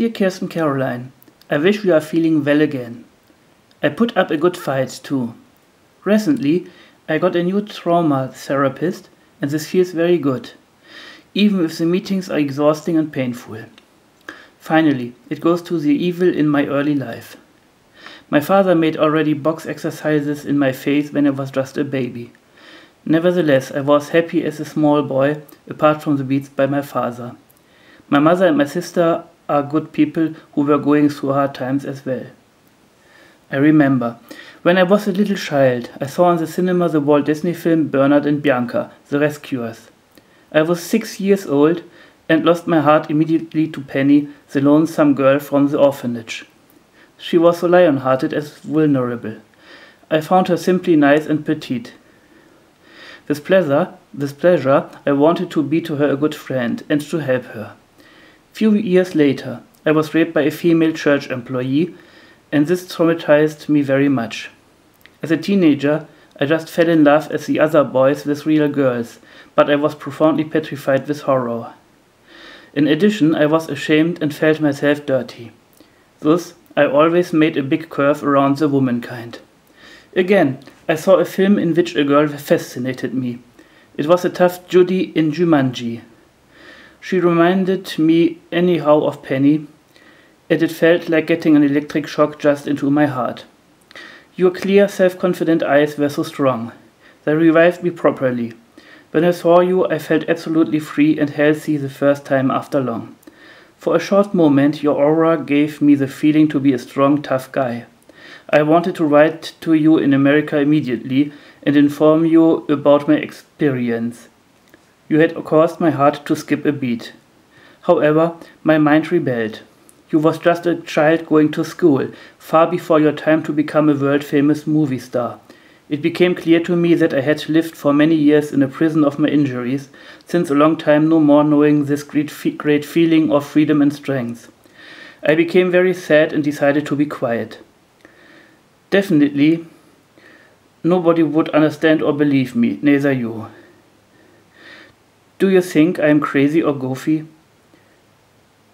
Dear Kirsten Caroline, I wish you are feeling well again. I put up a good fight too. Recently, I got a new trauma therapist and this feels very good, even if the meetings are exhausting and painful. Finally, it goes to the evil in my early life. My father made already box exercises in my face when I was just a baby. Nevertheless, I was happy as a small boy, apart from the beats by my father. My mother and my sister are good people who were going through hard times as well. I remember, when I was a little child, I saw in the cinema the Walt Disney film Bernhard and Bianca, The Rescuers. I was 6 years old and lost my heart immediately to Penny, the lonesome girl from the orphanage. She was so lion-hearted as vulnerable. I found her simply nice and petite. With pleasure, I wanted to be to her a good friend and to help her. Few years later, I was raped by a female church employee, and this traumatized me very much. As a teenager, I just fell in love as the other boys with real girls, but I was profoundly petrified with horror. In addition, I was ashamed and felt myself dirty. Thus, I always made a big curve around the womankind. Again, I saw a film in which a girl fascinated me. It was a tough Judy in Jumanji. She reminded me anyhow of Penny, and it felt like getting an electric shock just into my heart. Your clear, self-confident eyes were so strong. They revived me properly. When I saw you, I felt absolutely free and healthy the first time after long. For a short moment, your aura gave me the feeling to be a strong, tough guy. I wanted to write to you in America immediately and inform you about my experience. You had caused my heart to skip a beat. However, my mind rebelled. You was just a child going to school, far before your time to become a world-famous movie star. It became clear to me that I had lived for many years in a prison of my injuries, since a long time no more knowing this great feeling of freedom and strength. I became very sad and decided to be quiet. Definitely, nobody would understand or believe me, neither you. Do you think I am crazy or goofy?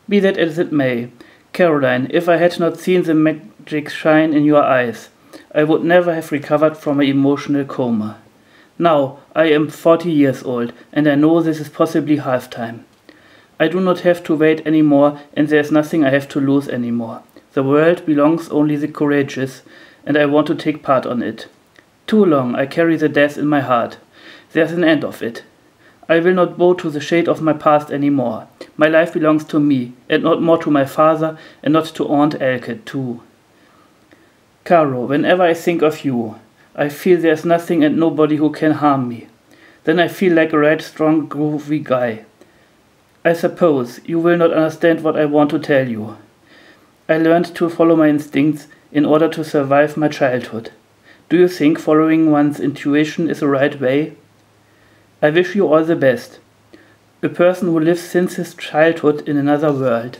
Be that as it may, Caroline, if I had not seen the magic shine in your eyes, I would never have recovered from my emotional coma. Now, I am 40 years old, and I know this is possibly half-time. I do not have to wait anymore, and there is nothing I have to lose anymore. The world belongs only the courageous, and I want to take part on it. Too long I carry the death in my heart. There's an end of it. I will not bow to the shade of my past anymore. My life belongs to me, and not more to my father, and not to Aunt Elke, too. Caro, whenever I think of you, I feel there's nothing and nobody who can harm me. Then I feel like a right strong, groovy guy. I suppose you will not understand what I want to tell you. I learned to follow my instincts in order to survive my childhood. Do you think following one's intuition is the right way? I wish you all the best. A person who lives since his childhood in another world.